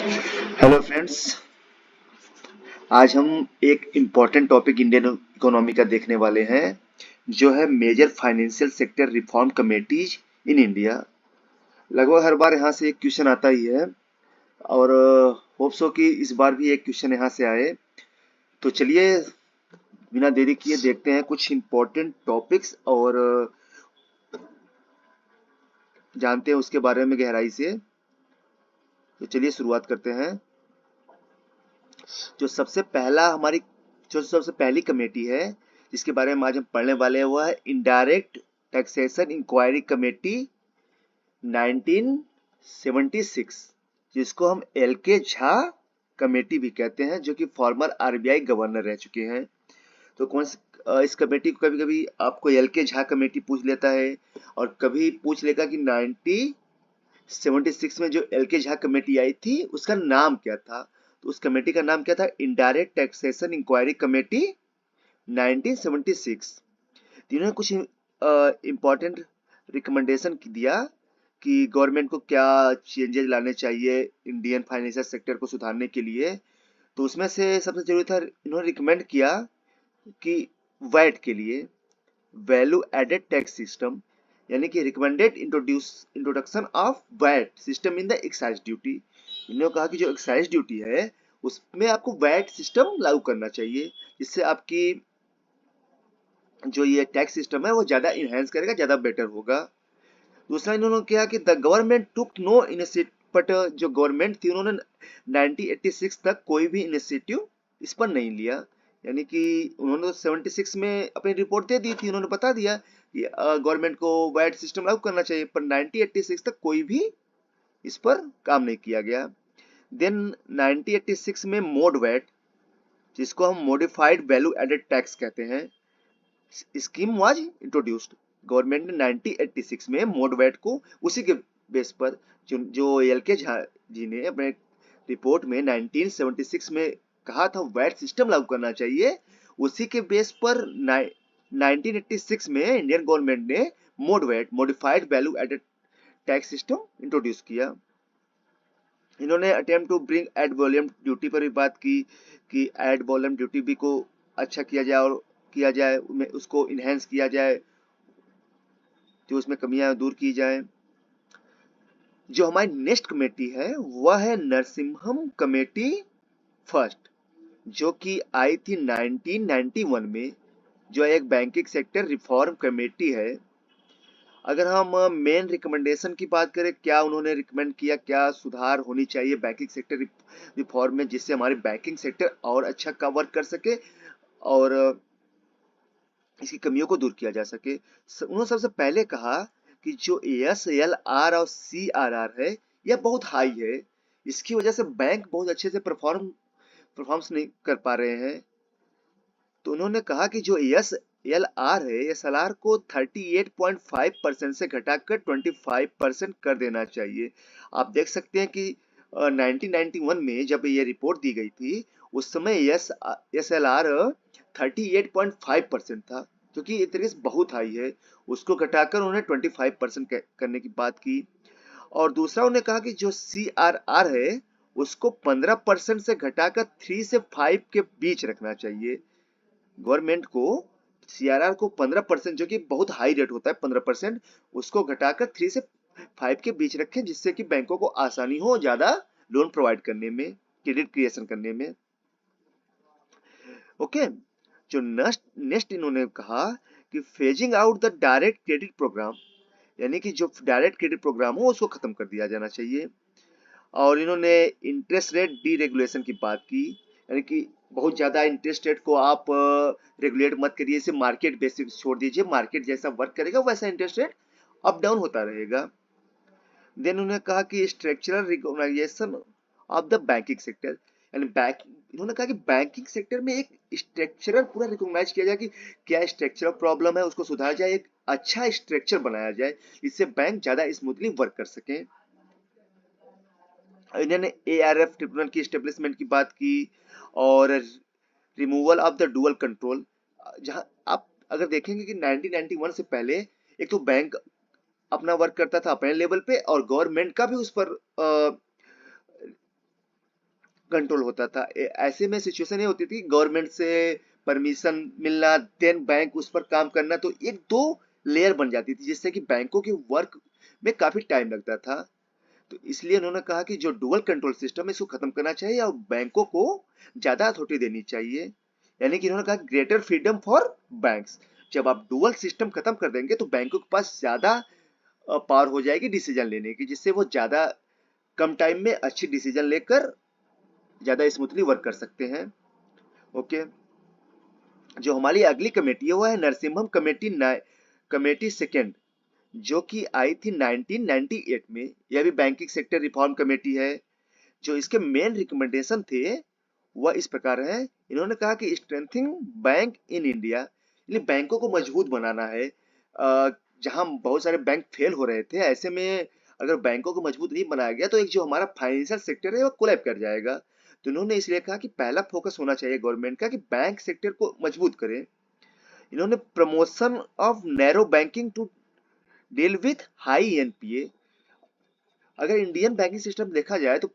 Hello friends. आज हम एक इम्पॉर्टेंट टॉपिक इंडियन इकोनॉमी का देखने वाले हैं, जो है major financial sector reform committees in India. लगभग हर बार यहाँ से एक क्वेश्चन आता ही है और होप्स हो कि इस बार भी एक क्वेश्चन यहाँ से आए। तो चलिए बिना देरी किए देखते हैं कुछ इम्पोर्टेंट टॉपिक्स और जानते हैं उसके बारे में गहराई से। तो चलिए शुरुआत करते हैं। जो सबसे पहला हमारी जो सबसे पहली कमेटी है जिसके बारे में आज हम पढ़ने वाले हैं वह है इनडायरेक्ट टैक्सेशन इंक्वायरी कमेटी 1976, जिसको हम एल के झा कमेटी भी कहते हैं, जो कि फॉर्मर आरबीआई गवर्नर रह चुके हैं। तो इस कमेटी को कभी कभी आपको एल के झा कमेटी पूछ लेता है और कभी पूछ लेगा कि 1976 में जो एल के झा कमेटी आई थी उसका नाम क्या था। तो उस कमेटी का नाम क्या था? Indirect taxation inquiry committee 1976। इन्होंने कुछ इम्पोर्टेंट रिकमेंडेशन दिया कि गवर्नमेंट को क्या चेंजेस लाने चाहिए इंडियन फाइनेंशियल सेक्टर को सुधारने के लिए। तो उसमें से सबसे जरूरी था, इन्होंने रिकमेंड किया कि वैट के लिए वैल्यू एडेड टैक्स सिस्टम, यानी कि recommended introduction of VAT system in the excise duty. इन्होंने कहा कि जो एक्साइज ड्यूटी है उसमें आपको वैट सिस्टम लागू करना चाहिए, जिससे आपकी जो ये टैक्स सिस्टम है वो ज्यादा इनहेंस करेगा, ज्यादा बेटर होगा। दूसरा इन्होंने कहा कि the government took no initiative, but जो गवर्नमेंट थी उन्होंने 1986 तक कोई भी इनिशिएटिव इस पर नहीं लिया। यानी कि उन्होंने तो 76 में अपनी रिपोर्ट दे दी थी, उन्होंने बता दिया कि गवर्नमेंट को वैट सिस्टम लागू करना चाहिए, पर 1986 तक कोई भी इस पर काम नहीं किया गया। देन 1986 में मोड वैट, जिसको हम मॉडिफाइड वैल्यू एडेड टैक्स कहते हैं, स्कीम वाज इंट्रोड्यूस्ड। गवर्नमेंट ने 1986 में मोड वैट को उसी के बेस पर जो एल के झा जी ने अपने रिपोर्ट में 1976 में कहा था वैट सिस्टम लागू करना चाहिए, उसी के बेस पर 1986 में इंडियन गवर्नमेंट ने mod VAT modified value added tax system introduce किया। इन्होंने attempt to bring ad valorem duty पर भी बात की कि एड वॉल्यूम ड्यूटी भी को अच्छा किया जाए और किया जाए, उसको इनहेंस किया जाए, जो उसमें कमियां दूर की जाए। जो हमारी नेक्स्ट कमेटी है वह है नरसिम्हम कमेटी फर्स्ट, जो कि आई थी 1991 में, जो एक बैंकिंग सेक्टर रिफॉर्म कमेटी है। अगर हम मेन रिकमेंडेशन की बात करें, क्या उन्होंने रिकमेंड किया, क्या सुधार होनी चाहिए बैंकिंग सेक्टर रिफॉर्म में, जिससे हमारी बैंकिंग सेक्टर और अच्छा का वर्क कर सके और इसकी कमियों को दूर किया जा सके। उन्होंने सबसे पहले कहा कि जो एएसएलआर और सीआरआर है यह बहुत हाई है, इसकी वजह से बैंक बहुत अच्छे से परफॉर्म्स नहीं कर पा रहे हैं। तो उन्होंने कहा कि जो एएसएलआर है, एसएलआर को 38.5% से घटाकर 25% कर देना चाहिए। आप देख सकते हैं कि 1991 में जब ये रिपोर्ट दी गई थी उस समय एसएलआर 38.5% था, जो कि एक तरीके से बहुत हाई है। उसको घटाकर उन्होंने 25% करने की बात की। और दूसरा उन्होंने कहा कि जो सीआरआर है उसको 15% से घटाकर 3 से 5 के बीच रखना चाहिए। गवर्नमेंट को सीआरआर को 15%, जो कि बहुत हाई रेट होता है 15%, उसको घटाकर 3 से 5 के बीच रखें, जिससे कि बैंकों को आसानी हो ज्यादा लोन प्रोवाइड करने में, क्रेडिट क्रिएशन करने में। ओके। जो नेक्स्ट इन्होंने कहा कि phasing out the direct credit program, यानी कि जो डायरेक्ट क्रेडिट प्रोग्राम हो उसको खत्म कर दिया जाना चाहिए। और इन्होंने इंटरेस्ट रेट डीरेगुलेशन की बात की, यानी कि बहुत ज्यादा इंटरेस्ट रेट को आप रेगुलेट मत करिए, इसे मार्केट बेसिस छोड़ दीजिए, मार्केट जैसा वर्क करेगा वैसा इंटरेस्ट रेट अप डाउन होता रहेगा। देन उन्होंने कहा कि structural reorganisation of the banking sector, यानी इन्होंने कहा कि बैंकिंग सेक्टर में एक स्ट्रक्चरल पूरा रिकॉग्नाइज किया जाए कि क्या स्ट्रक्चरल प्रॉब्लम है, उसको सुधारा जाए, एक अच्छा स्ट्रक्चर बनाया जाए, इससे बैंक ज्यादा स्मूथली वर्क कर सके। इन्होंने एआरएफ ट्रिब्यूनल की एस्टेब्लिशमेंट की बात की और removal of the dual control. जहां आप अगर देखेंगे कि 1991 से पहले एक तो बैंक अपना वर्क करता था अपने लेवल पे और गवर्नमेंट का भी उस पर कंट्रोल होता था। ऐसे में सिचुएशन ये होती थी कि गवर्नमेंट से परमिशन मिलना, देन बैंक उस पर काम करना, तो एक दो लेयर बन जाती थी, जिससे कि बैंकों के वर्क में काफी टाइम लगता था। तो इसलिए उन्होंने कहा कि जो डुअल कंट्रोल सिस्टम है इसको खत्म करना चाहिए और बैंकों को ज्यादा अथॉरिटी देनी चाहिए। यानी कि उन्होंने कहा ग्रेटर फ्रीडम फॉर बैंक्स। जब आप डुअल सिस्टम खत्म कर देंगे तो बैंकों के पास ज्यादा पावर हो जाएगी डिसीजन लेने की, जिससे वो ज्यादा कम टाइम में अच्छी डिसीजन लेकर ज्यादा स्मूथली वर्क कर सकते हैं। ओके, जो हमारी अगली कमेटी है वो है नरसिम्हम कमेटी, कमेटी सेकेंड, जो कि आई थी 1998 में। यह भी बैंकिंग सेक्टर रिफॉर्म कमेटी है। जो इसके मेन रिकमेंडेशन थे वह इस प्रकार है। इन्होंने कहा कि स्ट्रेंथिंग बैंक इन इंडिया, यानी बैंकों को मजबूत बनाना है। जहां बहुत सारे बैंक फेल हो रहे थे, ऐसे में अगर बैंकों को मजबूत नहीं बनाया गया तो एक जो हमारा फाइनेंशियल सेक्टर है वो कोलैप्स कर जाएगा। तो इन्होंने इसलिए कहा कि पहला फोकस होना चाहिए गवर्नमेंट का कि बैंक सेक्टर को मजबूत करें। इन्होंने promotion of narrow banking to deal with high NPA. अगर इंडियन बैंकिंग सिस्टम देखा जाए तो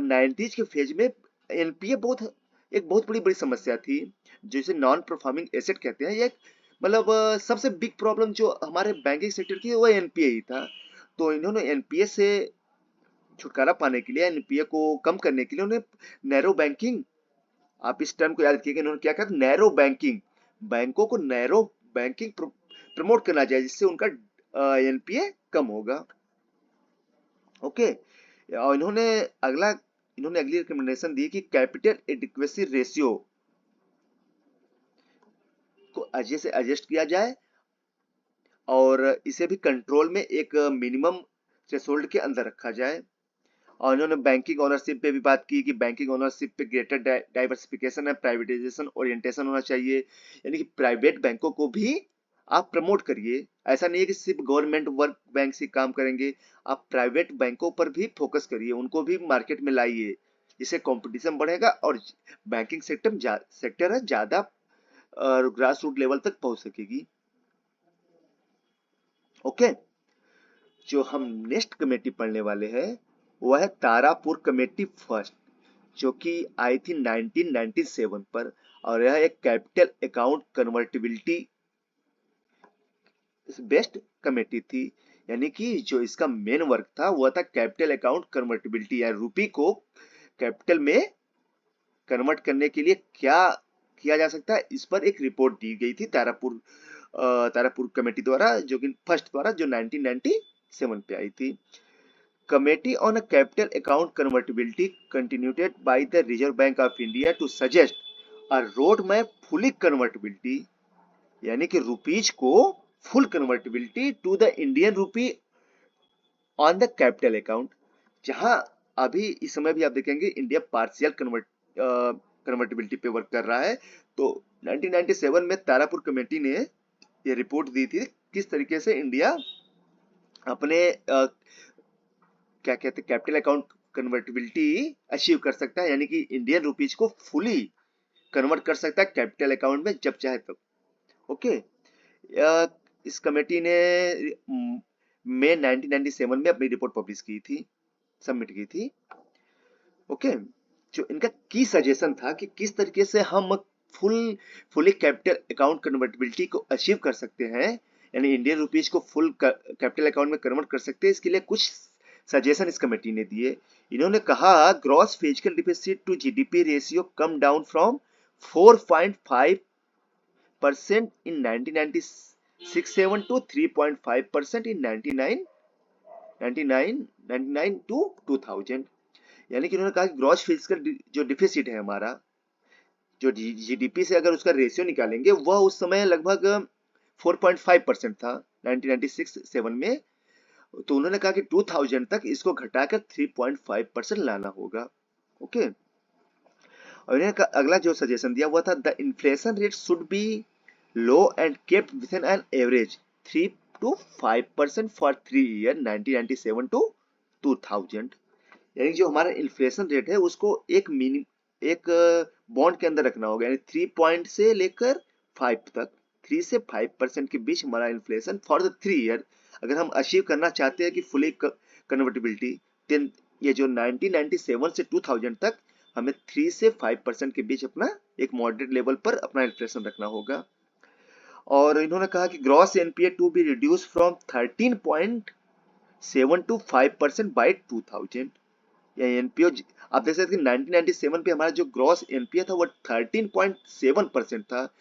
90s के फेज में एनपीए बहुत बड़ी बड़ी समस्या थी, जिसे नॉन परफॉर्मिंग एसेट कहते हैं। ये मतलब सबसे बिग प्रॉब्लम जो हमारे बैंकिंग सेक्टर की है वो एनपीए ही था। तो इन्होंने एनपीए से छुटकारा पाने के लिए, एनपीए को कम करने के लिए उन्होंने नैरो बैंकिंग, आप इस टर्म को याद रखिएगा, इन्होंने क्या कहा, नैरो बैंकिंग, बैंकों को नैरो बैंकिंग प्रमोट करना चाहिए, जिससे उनका एनपीए कम होगा। ओके, और इन्होंने अगली रिकमेंडेशन दी कि कैपिटल एडिक्वेसी रेशियो को अच्छे से एडजस्ट किया जाए और इसे भी कंट्रोल में एक मिनिमम थ्रेशोल्ड के अंदर रखा जाए। और इन्होंने बैंकिंग ओनरशिप पे भी बात की कि बैंकिंग ओनरशिप पे ग्रेटर डाइवर्सिफिकेशन है, प्राइवेटाइजेशन ओरिएंटेशन होना चाहिए। यानी कि प्राइवेट बैंकों को भी आप प्रमोट करिए। ऐसा नहीं है कि सिर्फ गवर्नमेंट वर्क बैंक से काम करेंगे, आप प्राइवेट बैंकों पर भी फोकस करिए, उनको भी मार्केट में लाइए, जिससे कंपटीशन बढ़ेगा और बैंकिंग सेक्टर है ज्यादा ग्रास रूट लेवल तक पहुंच सकेगी। ओके, जो हम नेक्स्ट कमेटी पढ़ने वाले हैं वह है तारापुर कमेटी फर्स्ट, जो कि आई थी 1997 पर, और यह एक capital account convertibility best committee थी। यानी कि जो इसका मेन वर्क था वह था कैपिटल अकाउंट कन्वर्टिबिलिटी, या रूपी को कैपिटल में कन्वर्ट करने के लिए क्या किया जा सकता है, इस पर एक रिपोर्ट दी गई थी तारापुर कमेटी द्वारा, जो कि फर्स्ट द्वारा, जो 1997 पे आई थी। Committee on a Capital Account Convertibility continued by the Reserve Bank of India to suggest a roadmap fully convertibility, यानी कि रुपीज को full convertibility to the Indian rupee on the capital account. जहां अभी इस समय भी आप देखेंगे इंडिया पार्शियल कन्वर्टिबिलिटी पे वर्क कर रहा है। तो 1997 में तारापुर कमेटी ने ये रिपोर्ट दी थी किस तरीके से इंडिया अपने क्या कहते हैं कैपिटल अकाउंट कन्वर्टिबिलिटी अचीव कर सकता है, यानी कि इंडियन रुपीज को फुली कन्वर्ट कर सकता है कैपिटल अकाउंट में जब चाहे तब। ओके, इस कमेटी ने मई 1997 में अपनी रिपोर्ट पब्लिश की थी, सबमिट की थी। ओके, जो इनका की सजेशन था कि किस तरीके से हम फुली कैपिटल अकाउंट कन्वर्टिबिलिटी को अचीव कर सकते हैं, यानी इंडियन रुपीज को फुल कैपिटल अकाउंट में कन्वर्ट कर सकते हैं। इसके लिए कुछ सजेशन इस कमेटी ने दिए। इन्होंने कहा gross physical deficit to GDP ratio come down from 4.5% in 1996-7 to 3.5% in 1999 to 2000। यानी कि उन्होंने कहा कि ग्रॉस फिजिकल जो डिफिसिट है हमारा, जो जीडीपी से अगर उसका रेशियो निकालेंगे, वह उस समय लगभग 4.5% था 1996-7 में। तो उन्होंने कहा कि 2000 तक इसको घटाकर 3.5% लाना होगा। ओके, और इन्होंने अगला जो सजेशन दिया हुआ था, the inflation rate should be low and kept with an average 3 to 5% for 3 year 1997 to 2000। यानी जो हमारा इन्फ्लेशन रेट है उसको एक बॉन्ड के अंदर रखना होगा, यानी 3 पॉइंट से लेकर 5 तक, 3 से 5% के बीच हमारा इन्फ्लेशन फॉर द 3 ईयर अगर हम अचीव करना चाहते हैं कि फुली कन्वर्टिबिलिटी, देन ये जो 1997 से 2000 तक हमें 3 से 5% के बीच अपना एक मॉडरेट लेवल पर अपना इन्फ्लेशन रखना होगा। और इन्होंने कहा कि gross NPA to be reduce from 13.7 to 5% by 2000। या एनपीओ आप देख सकते हैं 1997 पे हमारा जो ग्रॉस एनपीए था वो 13.7% था,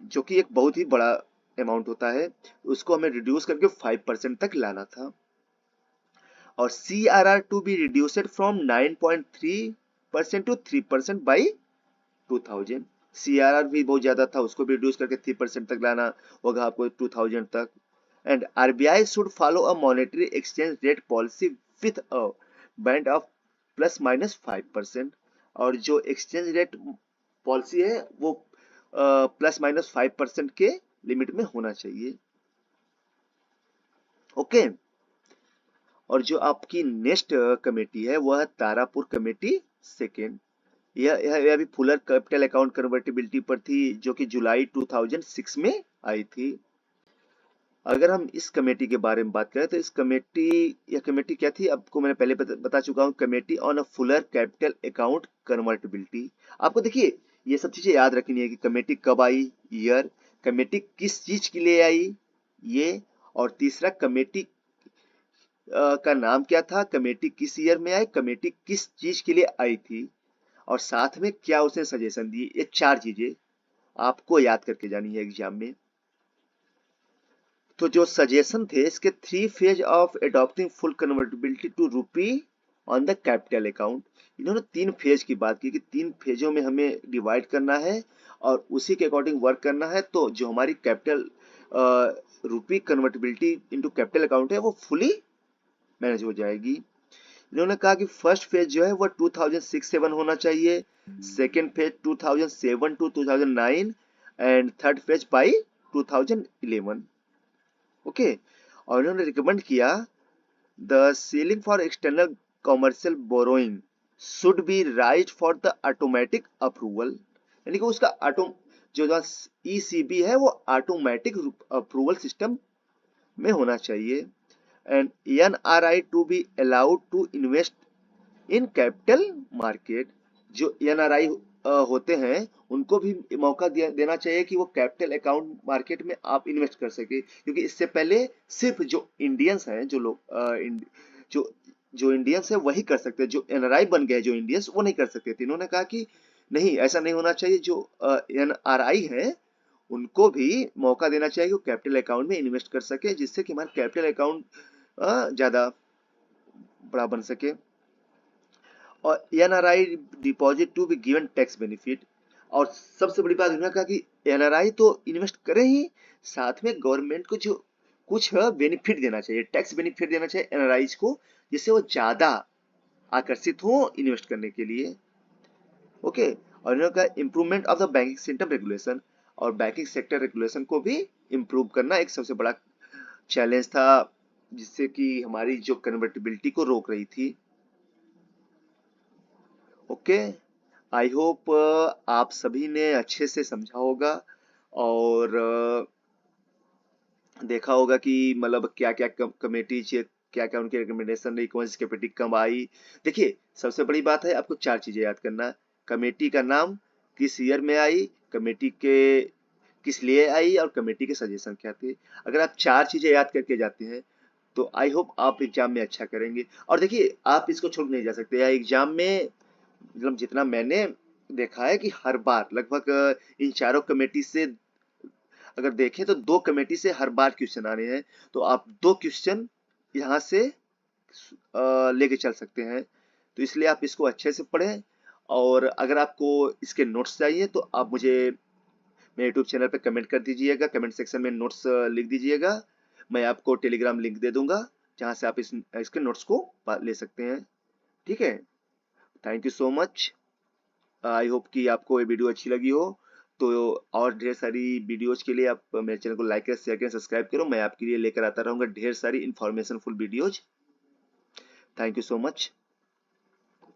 जो कि एक बहुत ही बड़ा अमाउंट होता है। उसको हमें रिड्यूस करके 5% तक लाना था। और CRR to be reduced from 9.3% to 3% by 2000। CRR भी बहुत ज्यादा था, उसको भी रिड्यूस करके 3% तक लाना होगा आपको 2000 तक। And RBI should follow a monetary exchange rate policy with a band of ±5%। और जो एक्सचेंज रेट पॉलिसी है वो ±5% के लिमिट में होना चाहिए। ओके। और जो आपकी नेक्स्ट कमेटी है वह तारापुर कमेटी सेकेंड। यह भी फुलर कैपिटल अकाउंट कन्वर्टिबिलिटी पर थी, जो कि जुलाई 2006 में आई थी। अगर हम इस कमेटी के बारे में बात करें तो यह कमेटी क्या थी, आपको मैंने पहले बता चुका हूँ। Committee on a Fuller capital account convertibility. आपको देखिए ये सब चीजें याद रखनी है कि कमेटी कब आई, ईयर, कमेटी किस चीज के लिए आई ये, और तीसरा कमेटी का नाम क्या था, कमेटी किस ईयर में आई, कमेटी किस चीज के लिए आई थी, और साथ में क्या उसने सजेशन दी। ये 4 चीजें आपको याद करके जानी है एग्जाम में। तो जो सजेशन थे इसके 3 phase of adopting full convertibility to rupee on the capital account. इन्होंने 3 फेज की बात की कि 3 फेजों में हमें डिवाइड करना है और उसी के अकॉर्डिंग वर्क करना है। तो जो हमारी कैपिटल रूपी कन्वर्टिबिलिटी इनटू कैपिटल अकाउंट है वो फुली मैनेज हो जाएगी। इन्होंने कहा कि फर्स्ट फेज जो है वो 2006-7 होना चाहिए, second phase 2007 to 2009 and third phase by 2011। Okay. और इन्होंने रिकमेंड किया the ceiling for external commercial borrowing should be rise for the automatic approval. यानी कि उसका जो ECB है वो ऑटोमेटिक अप्रूवल सिस्टम में होना चाहिए। And NRI to be allowed to invest in capital market. जो NRI होते हैं उनको भी मौका देना चाहिए कि वो कैपिटल अकाउंट मार्केट में आप इन्वेस्ट कर सके, क्योंकि इससे पहले सिर्फ जो इंडियंस हैं, जो लोग जो इंडियंस है वही कर सकते हैं। जो NRI बन गए जो इंडियंस वो नहीं कर सकते थे। इन्होंने कहा कि नहीं, ऐसा नहीं होना चाहिए। जो NRI है उनको भी मौका देना चाहिए कि वो कैपिटल अकाउंट में इन्वेस्ट कर सके, जिससे कि हमारा कैपिटल अकाउंट ज्यादा बड़ा बन सके। और NRI deposit to be given tax benefit. और सबसे बड़ी बात इन्होंने कहा कि NRI तो इन्वेस्ट करें ही, साथ में गवर्नमेंट को जो कुछ बेनिफिट देना चाहिए, टैक्स बेनिफिट देना चाहिए NRI को, जिससे वो ज्यादा आकर्षित हो इन्वेस्ट करने के लिए। ओके। और इन्होंने कहा improvement of the banking system regulation. और बैंकिंग सेक्टर रेगुलेशन को भी इम्प्रूव करना एक सबसे बड़ा चैलेंज था, जिससे कि हमारी जो कन्वर्टिबिलिटी को रोक रही थी। ओके। आई होप आप सभी ने अच्छे से समझा होगा और देखा होगा कि मतलब क्या क्या कमेटी, क्या क्या उनके रिकमेंडेशन रही, कौन सी कमेटी कब आई। देखिए सबसे बड़ी बात है आपको 4 चीजें याद करना। कमेटी का नाम, किस ईयर में आई, कमेटी के किस लिए आई, और कमेटी के सजेशन क्या थे। अगर आप 4 चीजें याद करके जाते हैं तो आई होप आप एग्जाम में अच्छा करेंगे। और देखिए आप इसको छोड़ नहीं जा सकते। एग्जाम में मतलब जितना मैंने देखा है कि हर बार लगभग इन चारों कमेटी से अगर देखें तो 2 कमेटी से हर बार क्वेश्चन आ रहे हैं। तो आप 2 क्वेश्चन यहाँ से लेके चल सकते हैं। तो इसलिए आप इसको अच्छे से पढ़ें। और अगर आपको इसके नोट्स चाहिए तो आप मुझे मेरे यूट्यूब चैनल पे कमेंट कर दीजिएगा, कमेंट सेक्शन में नोट्स लिख दीजिएगा। मैं आपको टेलीग्राम लिंक दे दूंगा जहाँ से आप इसके नोट्स को ले सकते हैं। ठीक है। Thank you so much. I hope कि आपको ये वीडियो अच्छी लगी हो। तो और ढेर सारी वीडियोज के लिए आप मेरे चैनल को लाइक करें, शेयर करें, सब्सक्राइब करो। मैं आपके लिए लेकर आता रहूंगा ढेर सारी information full videos. Thank you so much.